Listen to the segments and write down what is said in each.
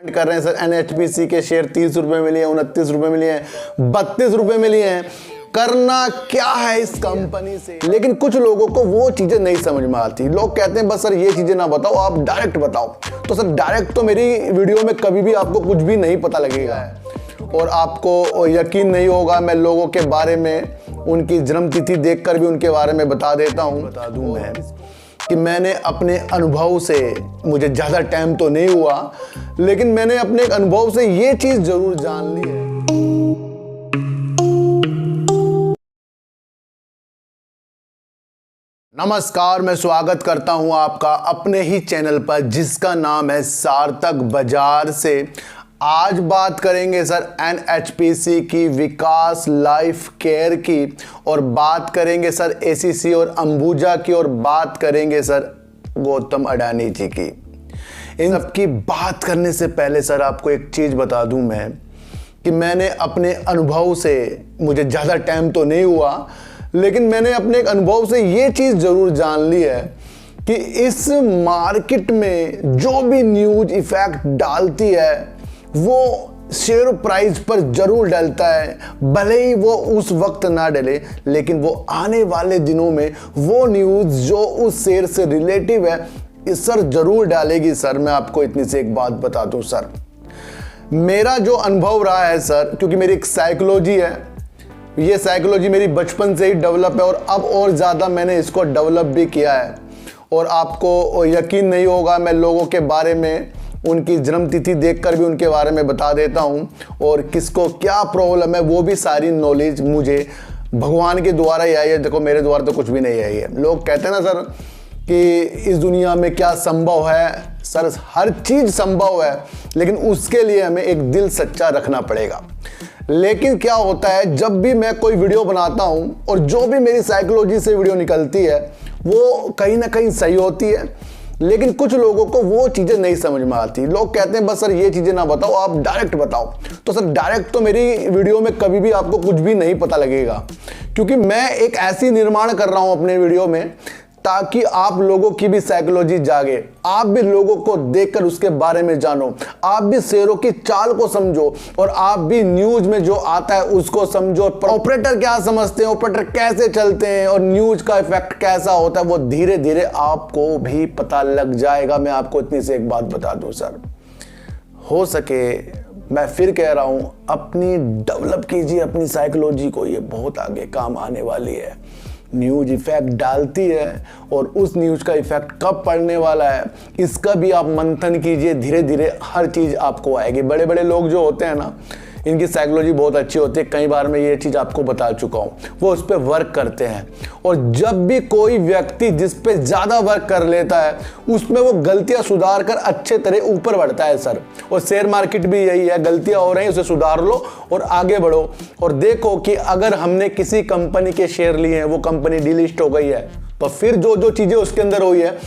कर रहे हैं सर एनएचपीसी के शेयर 30 रुपए में लिए हैं, 29 रुपए में लिए हैं, 32 रुपए में लिए हैं। करना क्या है इस कंपनी से? लेकिन कुछ लोगों को वो चीजें नहीं समझ में आती। लोग कहते हैं बस सर ये चीजें ना बताओ, आप डायरेक्ट बताओ। तो सर डायरेक्ट तो मेरी वीडियो में कभी भी आपको कुछ भी नहीं पता लगेगा और आपको यकीन नहीं होगा। मैं लोगों के बारे में उनकी जन्मतिथि देखकर भी उनके बारे में बता देता हूँ। बता दूं मैं कि मैंने अपने अनुभव से, मुझे ज़्यादा टाइम तो नहीं हुआ, लेकिन मैंने अपने अनुभव से ये चीज़ जरूर जान ली है। नमस्कार, मैं स्वागत करता हूं आपका अपने ही चैनल पर जिसका नाम है सार्थक बाजार से। आज बात करेंगे सर एनएचपीसी की, विकास लाइफ केयर की, और बात करेंगे सर एसीसी और अंबुजा की, और बात करेंगे सर गौतम अडानी जी की। इन सब की बात करने से पहले सर आपको एक चीज़ बता दूं मैं कि मैंने अपने अनुभव से, मुझे ज़्यादा टाइम तो नहीं हुआ, लेकिन मैंने अपने एक अनुभव से ये चीज़ ज़रूर जान ली है कि इस मार्केट में जो भी न्यूज़ इफेक्ट डालती है वो शेयर प्राइस पर जरूर डलता है। भले ही वो उस वक्त ना डले, लेकिन वो आने वाले दिनों में वो न्यूज़ जो उस शेयर से रिलेटिव है इस सर जरूर डालेगी। सर मैं आपको इतनी सी एक बात बता दूं सर, मेरा जो अनुभव रहा है सर, क्योंकि मेरी एक साइकोलॉजी है, ये साइकोलॉजी मेरी बचपन से ही डेवलप है और अब और ज़्यादा मैंने इसको डेवलप भी किया है। और आपको यकीन नहीं होगा, मैं लोगों के बारे में उनकी जन्मतिथि देखकर भी उनके बारे में बता देता हूँ, और किसको क्या प्रॉब्लम है वो भी सारी नॉलेज मुझे भगवान के द्वारा ही आई है। देखो मेरे द्वारा तो कुछ भी नहीं आई है। लोग कहते हैं ना सर कि इस दुनिया में क्या संभव है, सर हर चीज़ संभव है, लेकिन उसके लिए हमें एक दिल सच्चा रखना पड़ेगा। लेकिन क्या होता है, जब भी मैं कोई वीडियो बनाता हूँ और जो भी मेरी साइकोलॉजी से वीडियो निकलती है वो कहीं ना कहीं सही होती है, लेकिन कुछ लोगों को वो चीज़ें नहीं समझ में आती। लोग कहते हैं बस सर ये चीज़ें ना बताओ, आप डायरेक्ट बताओ। तो सर डायरेक्ट तो मेरी वीडियो में कभी भी आपको कुछ भी नहीं पता लगेगा, क्योंकि मैं एक ऐसी निर्माण कर रहा हूँ अपने वीडियो में ताकि आप लोगों की भी साइकोलॉजी जागे, आप भी लोगों को देखकर उसके बारे में जानो, आप भी शेयरों की चाल को समझो, और आप भी न्यूज में जो आता है उसको समझो। ऑपरेटर क्या समझते हैं, ऑपरेटर कैसे चलते हैं, और न्यूज का इफेक्ट कैसा होता है, वो धीरे धीरे आपको भी पता लग जाएगा। मैं आपको इतनी से एक बात बता दूं सर, हो सके मैं फिर कह रहा हूं, अपनी डेवलप कीजिए अपनी साइकोलॉजी को, ये बहुत आगे काम आने वाली है। न्यूज इफेक्ट डालती है और उस न्यूज का इफेक्ट कब पड़ने वाला है इसका भी आप मंथन कीजिए, धीरे धीरे हर चीज़ आपको आएगी। बड़े बड़े लोग जो होते हैं ना, इनकी साइकोलॉजी बहुत अच्छी होती है। कई बार मैं ये चीज़ आपको बता चुका हूँ, वो उस पर वर्क करते हैं। और जब भी कोई व्यक्ति जिस पे ज़्यादा वर्क कर लेता है उसमें वो गलतियाँ सुधार कर अच्छे तरह ऊपर बढ़ता है सर। और शेयर मार्केट भी यही है, गलतियाँ हो रही हैं उसे सुधार लो और आगे बढ़ो। और देखो कि अगर हमने किसी कंपनी के शेयर लिए हैं, वो कंपनी डीलिस्ट हो गई है, तो फिर जो जो चीज़ें उसके अंदर हुई है,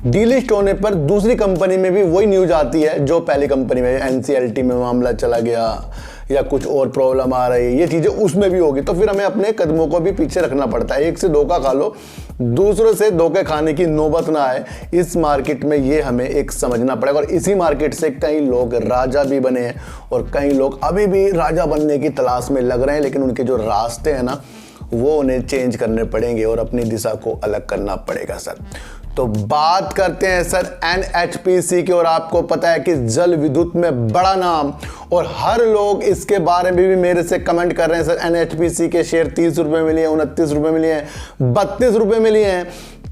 डीलिस्ट होने पर दूसरी कंपनी में भी वही न्यूज आती है जो पहली कंपनी में, एनसीएलटी में मामला चला गया या कुछ और प्रॉब्लम आ रही है, ये चीज़ें उसमें भी होगी। तो फिर हमें अपने कदमों को भी पीछे रखना पड़ता है। एक से धोखा खा लो, दूसरों से धोखे खाने की नौबत ना आए इस मार्केट में, ये हमें एक समझना पड़ेगा। और इसी मार्केट से कई लोग राजा भी बने हैं और कई लोग अभी भी राजा बनने की तलाश में लग रहे हैं, लेकिन उनके जो रास्ते हैं ना वो उन्हें चेंज करने पड़ेंगे और अपनी दिशा को अलग करना पड़ेगा सर। तो बात करते हैं सर एनएचपीसी की, और आपको पता है कि जल विद्युत में बड़ा नाम, और हर लोग इसके बारे में भी मेरे से कमेंट कर रहे हैं सर एनएचपीसी के शेयर 30 रुपए में लिए, 29 रुपए में लिए हैं, 32 रुपए में लिए हैं।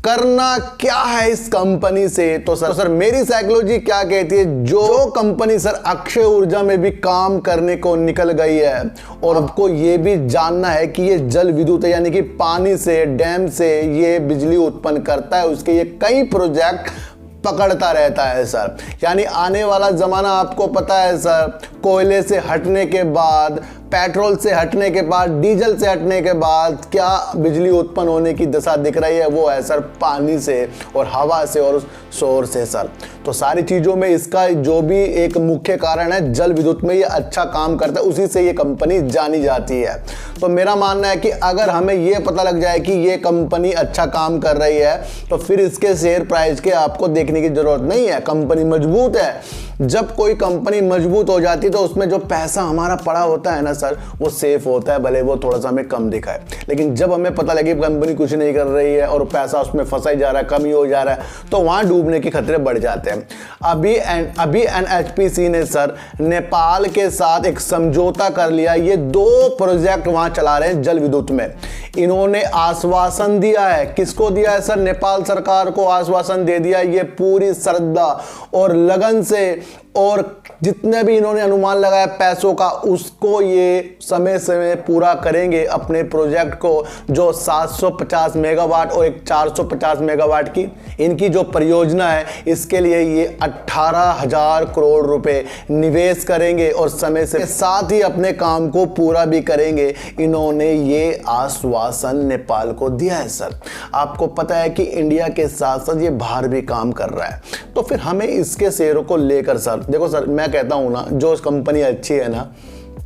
करना क्या है इस कंपनी से? तो सर मेरी साइकोलॉजी क्या कहती है, जो कंपनी सर अक्षय ऊर्जा में भी काम करने को निकल गई है, और आपको ये भी जानना है कि ये जल विद्युत है, यानी कि पानी से, डैम से ये बिजली उत्पन्न करता है, उसके ये कई प्रोजेक्ट पकड़ता रहता है सर। यानी आने वाला ज़माना आपको पता है सर, कोयले से हटने के बाद, पेट्रोल से हटने के बाद, डीजल से हटने के बाद क्या बिजली उत्पन्न होने की दशा दिख रही है, वो है सर पानी से और हवा से और सौर से सर। तो सारी चीज़ों में इसका जो भी एक मुख्य कारण है, जल विद्युत में ये अच्छा काम करता है, उसी से ये कंपनी जानी जाती है। तो मेरा मानना है कि अगर हमें ये पता लग जाए कि ये कंपनी अच्छा काम कर रही है, तो फिर इसके शेयर प्राइस के आपको देखने की जरूरत नहीं है। कंपनी मजबूत है, जब कोई कंपनी मजबूत हो जाती है तो उसमें जो पैसा हमारा पड़ा होता है ना सर, वो सेफ होता है, भले वो थोड़ा सा हमें कम दिखाए। लेकिन जब हमें पता लगे कंपनी कुछ नहीं कर रही है और पैसा उसमें फंसा ही जा रहा है, कम ही हो जा रहा है, तो वहां डूबने के खतरे बढ़ जाते हैं। अभी एनएचपीसी ने सर नेपाल के साथ एक समझौता कर लिया। ये 2 प्रोजेक्ट वहां चला रहे हैं जल विद्युत में। इन्होंने आश्वासन दिया है, किसको दिया है सर? नेपाल सरकार को आश्वासन दे दिया। ये पूरी श्रद्धा और लगन से और जितने भी इन्होंने अनुमान लगाया पैसों का, उसको ये समय समय पूरा करेंगे अपने प्रोजेक्ट को, जो 750 मेगावाट और एक 450 मेगावाट की इनकी जो परियोजना है, इसके लिए ये 18,000 करोड़ रुपए निवेश करेंगे और समय से साथ ही अपने काम को पूरा भी करेंगे। इन्होंने ये आश्वासन नेपाल को दिया है सर। आपको पता है कि इंडिया के साथ साथ ये बाहर भी काम कर रहा है, तो फिर हमें इसके शेयरों को लेकर सर, देखो सर, मैं कहता हूं ना, जो कंपनी अच्छी है ना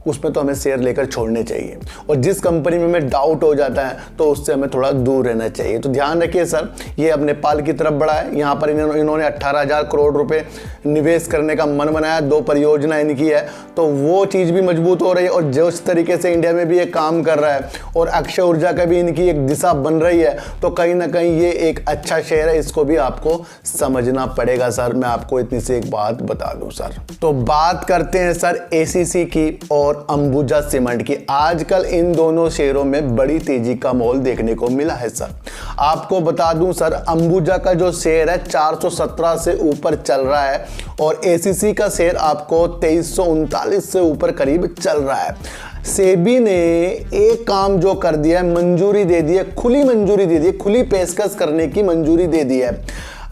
उसमें तो हमें शेयर लेकर छोड़ने चाहिए, और जिस कंपनी में हमें डाउट हो जाता है तो उससे हमें थोड़ा दूर रहना चाहिए। तो ध्यान रखिए सर, ये अब नेपाल की तरफ बढ़ा है। यहाँ पर इन्होंने 18,000 करोड़ रुपए निवेश करने का मन बनाया, 2 परियोजना इनकी है, तो वो चीज़ भी मजबूत हो रही है। और जिस तरीके से इंडिया में भी ये काम कर रहा है और अक्षय ऊर्जा का भी इनकी एक दिशा बन रही है, तो कहीं ना कहीं ये एक अच्छा शेयर है, इसको भी आपको समझना पड़ेगा सर। मैं आपको इतनी सी एक बात बता दूं सर। तो बात करते हैं सर एसीसी की और अंबुजा सीमेंट की। आजकल इन दोनों शेयरों में बड़ी तेजी का माहौल देखने को मिला है सर। आपको बता दूं सर, अंबुजा का जो शेयर है 417 से ऊपर चल रहा है और एसीसी का शेयर आपको 2339 से ऊपर करीब चल रहा है। सेबी ने एक काम जो कर दिया है, मंजूरी दे दी है, खुली मंजूरी दे दी है, खुली पेशकश करने की मंजूरी दे दी है।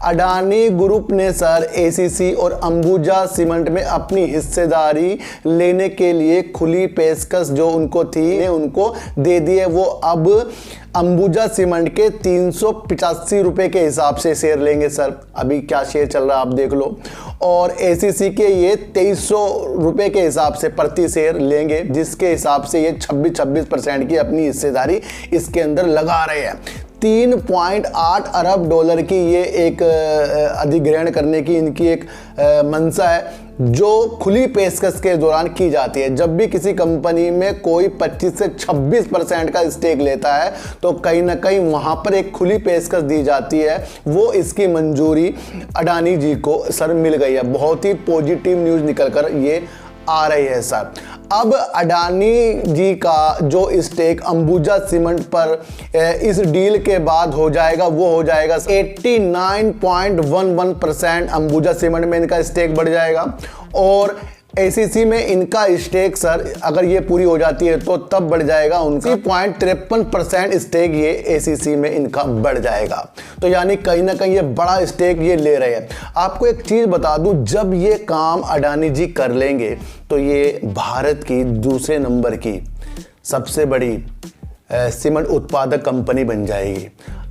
अडानी ग्रुप ने सर एसीसी और अंबुजा सीमेंट में अपनी हिस्सेदारी लेने के लिए खुली पेशकश जो उनको थी उनको दे दी है। वो अब अंबुजा सीमेंट के 385 रुपए के हिसाब से शेयर लेंगे सर। अभी क्या शेयर चल रहा है आप देख लो। और एसीसी के ये 2300 रुपए के हिसाब से प्रति शेयर लेंगे, जिसके हिसाब से ये 26% की अपनी हिस्सेदारी इसके अंदर लगा रहे हैं। 3.8 अरब डॉलर की ये एक अधिग्रहण करने की इनकी एक मंशा है, जो खुली पेशकश के दौरान की जाती है। जब भी किसी कंपनी में कोई 25 से 26% का स्टेक लेता है तो कहीं ना कहीं वहां पर एक खुली पेशकश दी जाती है। वो इसकी मंजूरी अडानी जी को सर मिल गई है। बहुत ही पॉजिटिव न्यूज़ निकलकर ये आ रही है सर। अब अडानी जी का जो स्टेक अंबुजा सीमेंट पर इस डील के बाद हो जाएगा, वो हो जाएगा 89.11%। अंबुजा सीमेंट में इनका स्टेक बढ़ जाएगा और एसीसी में इनका स्टेक सर अगर ये पूरी हो जाती है तो तब बढ़ जाएगा उनका 0.53% स्टेक, ये एसीसी में इनका बढ़ जाएगा। तो यानी कहीं ना कहीं ये बड़ा स्टेक ये ले रहे हैं। आपको एक चीज बता दूं, जब ये काम अडानी जी कर लेंगे तो ये भारत की दूसरे नंबर की सबसे बड़ी सीमेंट उत्पादक कंपनी बन जाएगी।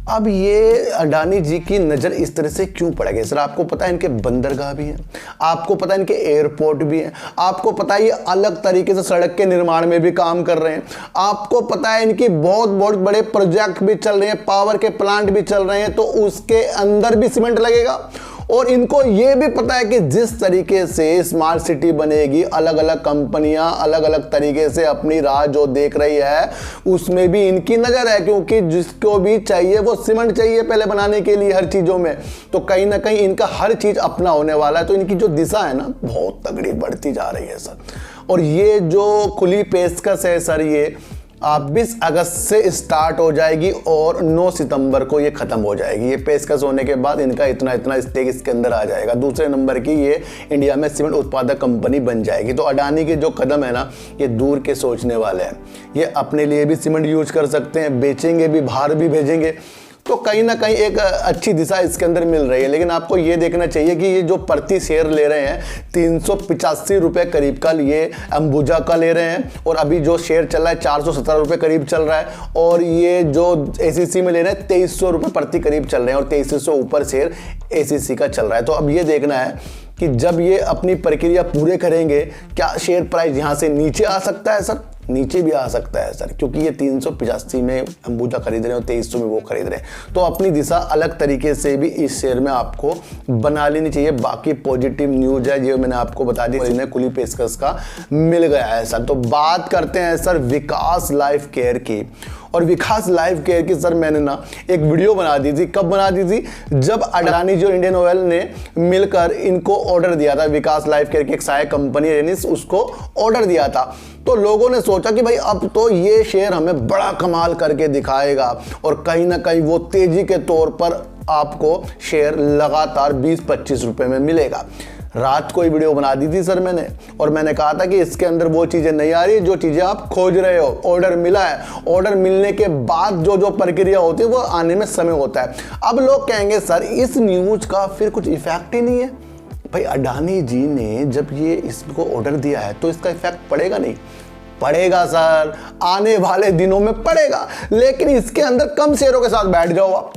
अब ये अडानी जी की नज़र इस तरह से क्यों पड़ गई सर? आपको पता है इनके बंदरगाह भी हैं, आपको पता है इनके एयरपोर्ट भी हैं, आपको पता है ये अलग तरीके से सड़क के निर्माण में भी काम कर रहे हैं, आपको पता है इनकी बहुत बहुत बड़े प्रोजेक्ट भी चल रहे हैं, पावर के प्लांट भी चल रहे हैं, तो उसके अंदर भी सीमेंट लगेगा। और इनको ये भी पता है कि जिस तरीके से स्मार्ट सिटी बनेगी, अलग अलग कंपनियां अलग अलग तरीके से अपनी राह जो देख रही है उसमें भी इनकी नज़र है, क्योंकि जिसको भी चाहिए वो सीमेंट चाहिए पहले बनाने के लिए हर चीज़ों में। तो कहीं ना कहीं इनका हर चीज़ अपना होने वाला है। तो इनकी जो दिशा है ना बहुत तगड़ी बढ़ती जा रही है सर। और ये जो खुली पेशकश है सर, ये 20 अगस्त से स्टार्ट हो जाएगी और 9 सितंबर को ये खत्म हो जाएगी। ये पेशकश होने के बाद इनका इतना इतना स्टेक इसके अंदर आ जाएगा। दूसरे नंबर की ये इंडिया में सीमेंट उत्पादक कंपनी बन जाएगी। तो अडानी के जो कदम है ना, ये दूर के सोचने वाले हैं। ये अपने लिए भी सीमेंट यूज कर सकते हैं, बेचेंगे भी, बाहर भी भेजेंगे। तो कहीं ना कहीं एक अच्छी दिशा इसके अंदर मिल रही है। लेकिन आपको ये देखना चाहिए कि ये जो प्रति शेयर ले रहे हैं 385 रुपये करीब का ये अंबुजा का ले रहे हैं, और अभी जो शेयर चल रहा है 417 रुपये करीब चल रहा है, और ये जो एसीसी में ले रहे हैं 2300 रुपये प्रति करीब चल रहे हैं, और 2300 ऊपर शेयर एसीसी का चल रहा है। तो अब ये देखना है कि जब ये अपनी प्रक्रिया पूरे करेंगे क्या शेयर प्राइस यहाँ से नीचे आ सकता है सर, नीचे भी आ सकता है सर, क्योंकि ये 385 में अंबुजा खरीद रहे हैं और 2300 में वो खरीद रहे हैं। तो अपनी दिशा अलग तरीके से भी इस शेयर में आपको बना लेनी चाहिए। बाकी पॉजिटिव न्यूज है जो मैंने आपको बता दी, इन्हें खुली पेशकश का मिल गया है सर। तो बात करते हैं सर विकास लाइफ केयर की। और विकास लाइफ केयर की सर मैंने ना एक वीडियो बना दी थी। कब बना दी थी? जब अडानी जो इंडियन ऑयल ने मिलकर इनको ऑर्डर दिया था, विकास लाइफ केयर की एक सहायक कंपनी रेनिस, उसको ऑर्डर दिया था। तो लोगों ने सोचा कि भाई अब तो ये शेयर हमें बड़ा कमाल करके दिखाएगा और कहीं ना कहीं वो तेजी के तौर पर आपको शेयर लगातार 20-25 रुपए में मिलेगा। रात को ही वीडियो बना दी थी सर मैंने, और मैंने कहा था कि इसके अंदर वो चीज़ें नहीं आ रही जो चीज़ें आप खोज रहे हो। ऑर्डर मिला है, ऑर्डर मिलने के बाद जो जो प्रक्रिया होती है वो आने में समय होता है। अब लोग कहेंगे सर इस न्यूज का फिर कुछ इफेक्ट ही नहीं है। भाई अडानी जी ने जब ये इसको ऑर्डर दिया है तो इसका इफेक्ट पड़ेगा नहीं? पड़ेगा सर, आने वाले दिनों में पड़ेगा, लेकिन इसके अंदर कम शेयरों के साथ बैठ जाओ आप,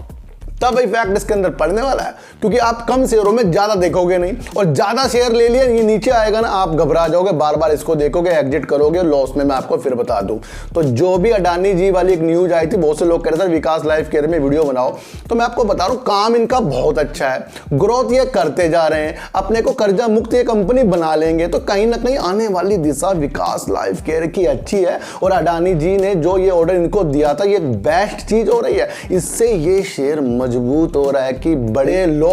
तब इफेक्ट इसके अंदर पड़ने वाला है। क्योंकि आप कम शेयरों में ज्यादा देखोगे नहीं, और ज्यादा शेयर ले लिए ये नीचे आएगा ना, आप घबरा जाओगे, बार बार इसको देखोगे, एग्जिट करोगे लॉस में। मैं आपको फिर बता दूं, तो जो भी अडानी जी वाली एक न्यूज आई थी, बहुत से लोग कह रहे थे विकास लाइफ केयर में वीडियो बनाओ, तो मैं आपको बता रहा हूं काम इनका बहुत अच्छा है, ग्रोथ ये करते जा रहे हैं, अपने को कर्जा मुक्त ये कंपनी बना लेंगे। तो कहीं ना कहीं आने वाली दिशा विकास लाइफ केयर की अच्छी है, और अडानी जी ने जो ये ऑर्डर इनको दिया था ये बेस्ट चीज हो रही है। इससे ये शेयर मजबूत हो रहा है कि बड़े लोग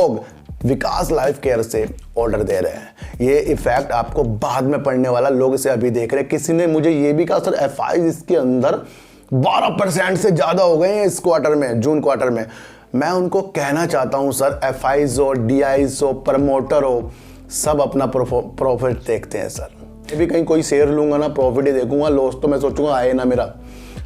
विकास लाइफ केयर से ऑर्डर दे रहे हैं। ये इफेक्ट आपको बाद में पड़ने वाला, लोग इसे अभी देख रहे हैं। किसी ने मुझे ये भी कहा सर एफआई इसके अंदर 12% से ज्यादा हो गए हैं इस क्वार्टर में, जून क्वार्टर में। मैं उनको कहना चाहता हूं सर एफआईज हो, डीआईज हो, प्रमोटर हो, सब अपना प्रॉफिट देखते हैं सर। मैं भी कहीं कोई शेयर लूंगा ना प्रॉफिट ही देखूंगा, लॉस तो मैं सोचूंगा आए ना मेरा।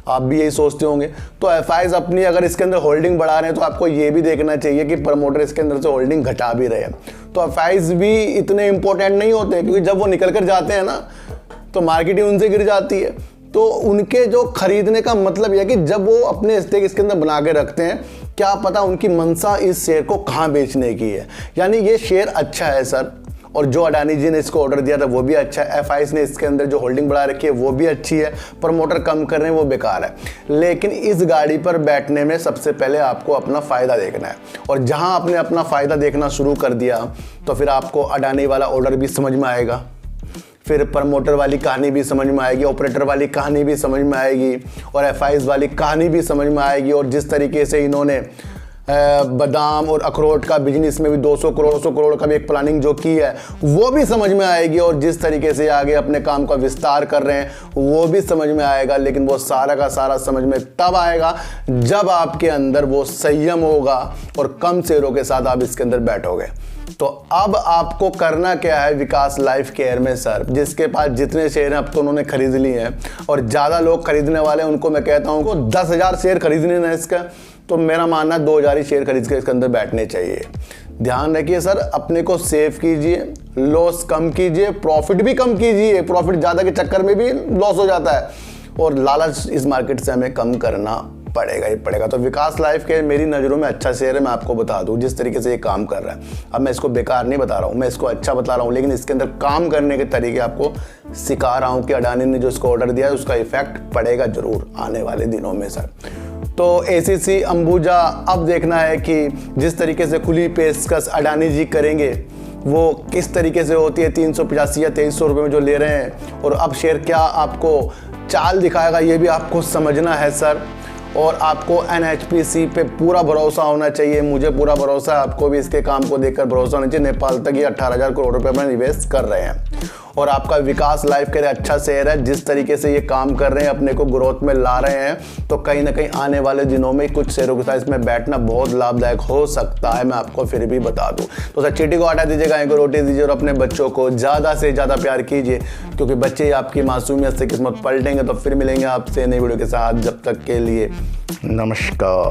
आप भी यही सोचते होंगे। तो एफआईज अपनी अगर इसके अंदर होल्डिंग बढ़ा रहे हैं तो आपको ये भी देखना चाहिए कि प्रमोटर इसके अंदर से होल्डिंग घटा भी रहे हैं। तो एफआईज भी इतने इंपॉर्टेंट नहीं होते, क्योंकि जब वो निकल कर जाते हैं ना तो मार्केट ही उनसे गिर जाती है। तो उनके जो खरीदने का मतलब यह कि जब वो अपने स्टेक इसके अंदर बना के रखते हैं, क्या पता उनकी मंशा इस शेयर को कहाँ बेचने की है। यानी ये शेयर अच्छा है सर, और जो अडानी जी ने इसको ऑर्डर दिया था वो भी अच्छा है, एफआईज ने इसके अंदर जो होल्डिंग बढ़ा रखी है वो भी अच्छी है, प्रमोटर कम कर रहे हैं वो बेकार है। लेकिन इस गाड़ी पर बैठने में सबसे पहले आपको अपना फ़ायदा देखना है, और जहां आपने अपना फ़ायदा देखना शुरू कर दिया तो फिर आपको अडानी वाला ऑर्डर भी समझ में आएगा, फिर प्रमोटर वाली कहानी भी समझ में आएगी, ऑपरेटर वाली कहानी भी समझ में आएगी, और एफआईज वाली कहानी भी समझ में आएगी। और जिस तरीके से इन्होंने बादाम और अखरोट का बिजनेस में भी 200 करोड़ का भी एक प्लानिंग जो की है वो भी समझ में आएगी, और जिस तरीके से आगे अपने काम का विस्तार कर रहे हैं वो भी समझ में आएगा। लेकिन वो सारा का सारा समझ में तब आएगा जब आपके अंदर वो संयम होगा और कम शेयरों के साथ आप इसके अंदर बैठोगे। तो अब आपको करना क्या है विकास लाइफ केयर में सर, जिसके पास जितने शेयर हैं अब तो उन्होंने खरीद लिए हैं, और ज़्यादा लोग खरीदने वाले हैं, उनको मैं कहता हूँ 10,000 शेयर खरीदने ना इसका, तो मेरा मानना 2,000 ही शेयर खरीद के इसके अंदर बैठने चाहिए। ध्यान रखिए सर, अपने को सेव कीजिए, लॉस कम कीजिए, प्रॉफिट भी कम कीजिए। प्रॉफिट ज़्यादा के चक्कर में भी लॉस हो जाता है, और लालच इस मार्केट से हमें कम करना पड़ेगा ही पड़ेगा। तो विकास लाइफ केयर मेरी नज़रों में अच्छा शेयर है, मैं आपको बता दूं जिस तरीके से ये काम कर रहा है। अब मैं इसको बेकार नहीं बता रहा हूँ, मैं इसको अच्छा बता रहा हूँ, लेकिन इसके अंदर काम करने के तरीके आपको सिखा रहा हूँ कि अडानी ने जो इसको ऑर्डर दिया है उसका इफेक्ट पड़ेगा जरूर आने वाले दिनों में सर। तो एसीसी अंबुजा अब देखना है कि जिस तरीके से खुली पेशकश अडानी जी करेंगे वो किस तरीके से होती है, 385 या 2300 रुपये में जो ले रहे हैं, और अब शेयर क्या आपको चाल दिखाएगा ये भी आपको समझना है सर। और आपको NHPC पे पूरा भरोसा होना चाहिए, मुझे पूरा भरोसा है, आपको भी इसके काम को देखकर भरोसा होना चाहिए। नेपाल तक ये 18,000 करोड़ रुपए में निवेश कर रहे हैं, और आपका विकास लाइफ केयर अच्छा शेयर है। जिस तरीके से ये काम कर रहे हैं, अपने को ग्रोथ में ला रहे हैं, तो कहीं ना कहीं आने वाले दिनों में कुछ शेयरों के साथ इसमें बैठना बहुत लाभदायक हो सकता है, मैं आपको फिर भी बता दूं। तो सर चीटी को हटा दीजिए, गाय को रोटी दीजिए, और अपने बच्चों को ज़्यादा से ज़्यादा प्यार कीजिए, क्योंकि बच्चे ही आपकी मासूमियत से किस्मत पलटेंगे। तो फिर मिलेंगे आपसे नई वीडियो के साथ, जब तक के लिए नमस्कार।